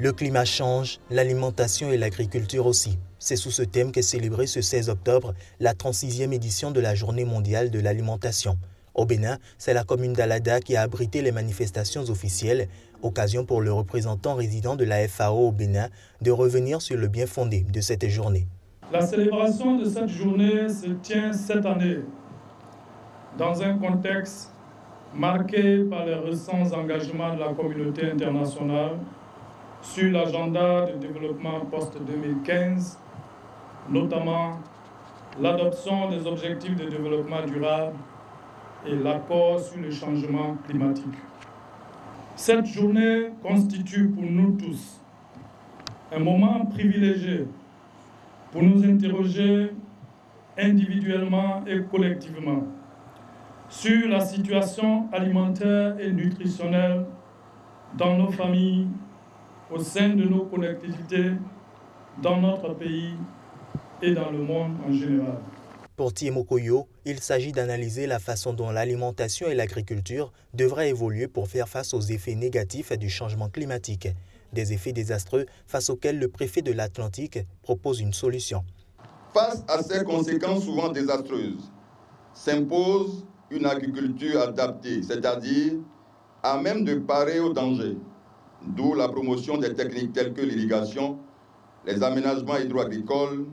Le climat change, l'alimentation et l'agriculture aussi. C'est sous ce thème qu'est célébrée ce 16 octobre la 36e édition de la Journée mondiale de l'alimentation. Au Bénin, c'est la commune d'Alada qui a abrité les manifestations officielles, occasion pour le représentant résident de la FAO au Bénin de revenir sur le bien fondé de cette journée. La célébration de cette journée se tient cette année dans un contexte marqué par les récents engagements de la communauté internationale sur l'agenda de développement post-2015, notamment l'adoption des objectifs de développement durable et l'accord sur le changement climatique. Cette journée constitue pour nous tous un moment privilégié pour nous interroger individuellement et collectivement sur la situation alimentaire et nutritionnelle dans nos familles, au sein de nos collectivités, dans notre pays et dans le monde en général. Pour Tiemokoyo, il s'agit d'analyser la façon dont l'alimentation et l'agriculture devraient évoluer pour faire face aux effets négatifs du changement climatique, des effets désastreux face auxquels le préfet de l'Atlantique propose une solution. Face à ces conséquences souvent désastreuses, s'impose une agriculture adaptée, c'est-à-dire à même de parer aux dangers, d'où la promotion des techniques telles que l'irrigation, les aménagements hydro-agricoles,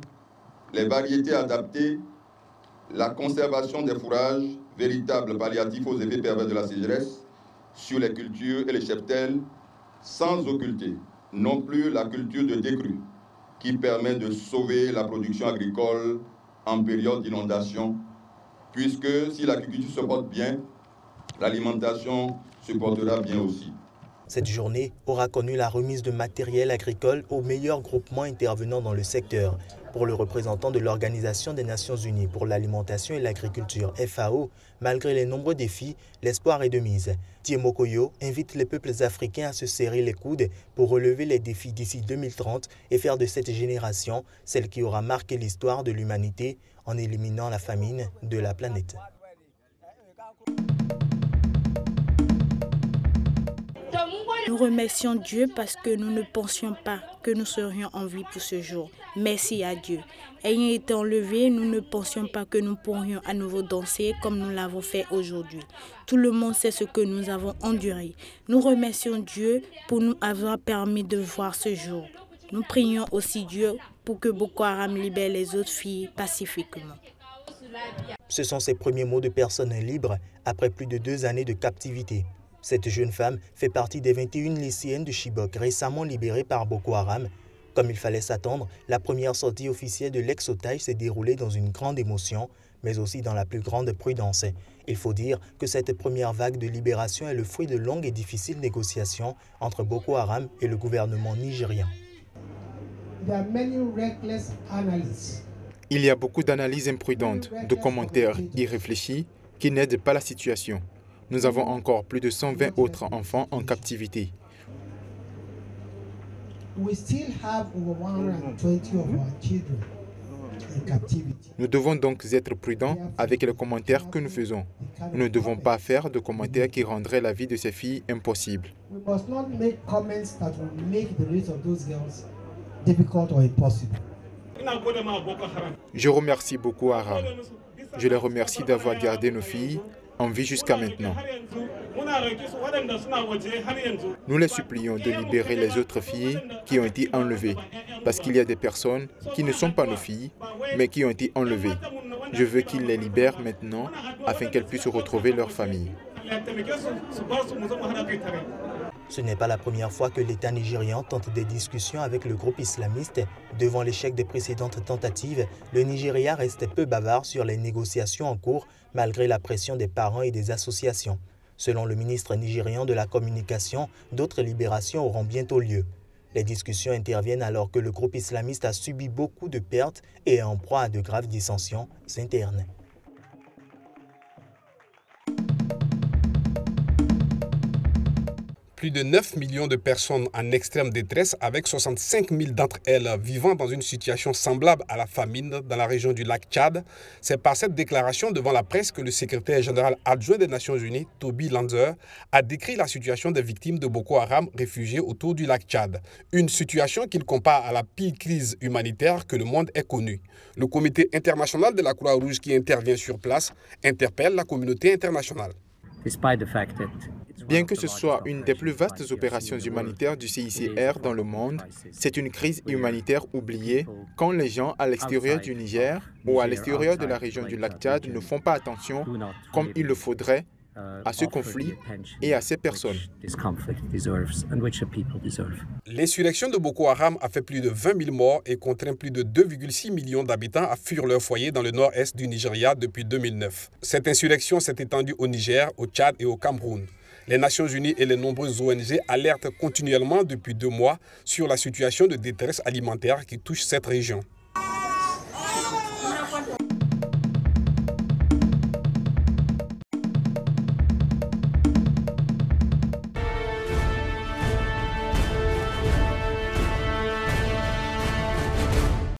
les variétés adaptées, la conservation des fourrages, véritables palliatifs aux effets pervers de la sécheresse sur les cultures et les cheptels, sans occulter non plus la culture de décrue, qui permet de sauver la production agricole en période d'inondation, puisque si l'agriculture se porte bien, l'alimentation se portera bien aussi. Cette journée aura connu la remise de matériel agricole aux meilleurs groupements intervenant dans le secteur. Pour le représentant de l'Organisation des Nations Unies pour l'alimentation et l'agriculture, FAO, malgré les nombreux défis, l'espoir est de mise. Tiemokoyo invite les peuples africains à se serrer les coudes pour relever les défis d'ici 2030 et faire de cette génération celle qui aura marqué l'histoire de l'humanité en éliminant la famine de la planète. Nous remercions Dieu parce que nous ne pensions pas que nous serions en vie pour ce jour. Merci à Dieu. Ayant été enlevés, nous ne pensions pas que nous pourrions à nouveau danser comme nous l'avons fait aujourd'hui. Tout le monde sait ce que nous avons enduré. Nous remercions Dieu pour nous avoir permis de voir ce jour. Nous prions aussi Dieu pour que Boko Haram libère les autres filles pacifiquement. Ce sont ces premiers mots de personnes libres après plus de 2 années de captivité. Cette jeune femme fait partie des 21 lycéennes de Chibok récemment libérées par Boko Haram. Comme il fallait s'attendre, la première sortie officielle de l'ex-otage s'est déroulée dans une grande émotion, mais aussi dans la plus grande prudence. Il faut dire que cette première vague de libération est le fruit de longues et difficiles négociations entre Boko Haram et le gouvernement nigérian. Il y a beaucoup d'analyses imprudentes, de commentaires irréfléchis qui n'aident pas la situation. Nous avons encore plus de 120 autres enfants en captivité. Nous devons donc être prudents avec les commentaires que nous faisons. Nous ne devons pas faire de commentaires qui rendraient la vie de ces filles impossible. Je remercie Boko Haram. Je les remercie d'avoir gardé nos filles en vie jusqu'à maintenant. Nous les supplions de libérer les autres filles qui ont été enlevées, parce qu'il y a des personnes qui ne sont pas nos filles, mais qui ont été enlevées. Je veux qu'ils les libèrent maintenant, afin qu'elles puissent retrouver leur famille. Ce n'est pas la première fois que l'État nigérian tente des discussions avec le groupe islamiste. Devant l'échec des précédentes tentatives, le Nigeria reste peu bavard sur les négociations en cours, malgré la pression des parents et des associations. Selon le ministre nigérian de la Communication, d'autres libérations auront bientôt lieu. Les discussions interviennent alors que le groupe islamiste a subi beaucoup de pertes et est en proie à de graves dissensions internes. Plus de 9 millions de personnes en extrême détresse, avec 65 000 d'entre elles vivant dans une situation semblable à la famine dans la région du lac Tchad. C'est par cette déclaration devant la presse que le secrétaire général adjoint des Nations Unies, Toby Lanzer, a décrit la situation des victimes de Boko Haram réfugiées autour du lac Tchad. Une situation qu'il compare à la pire crise humanitaire que le monde ait connue. Le comité international de la Croix-Rouge qui intervient sur place interpelle la communauté internationale. Bien que ce soit une des plus vastes opérations humanitaires du CICR dans le monde, c'est une crise humanitaire oubliée quand les gens à l'extérieur du Niger ou à l'extérieur de la région du lac Tchad ne font pas attention comme il le faudrait à ce conflit et à ces personnes. L'insurrection de Boko Haram a fait plus de 20 000 morts et contraint plus de 2,6 millions d'habitants à fuir leur foyer dans le nord-est du Nigeria depuis 2009. Cette insurrection s'est étendue au Niger, au Tchad et au Cameroun. Les Nations Unies et les nombreuses ONG alertent continuellement depuis 2 mois sur la situation de détresse alimentaire qui touche cette région.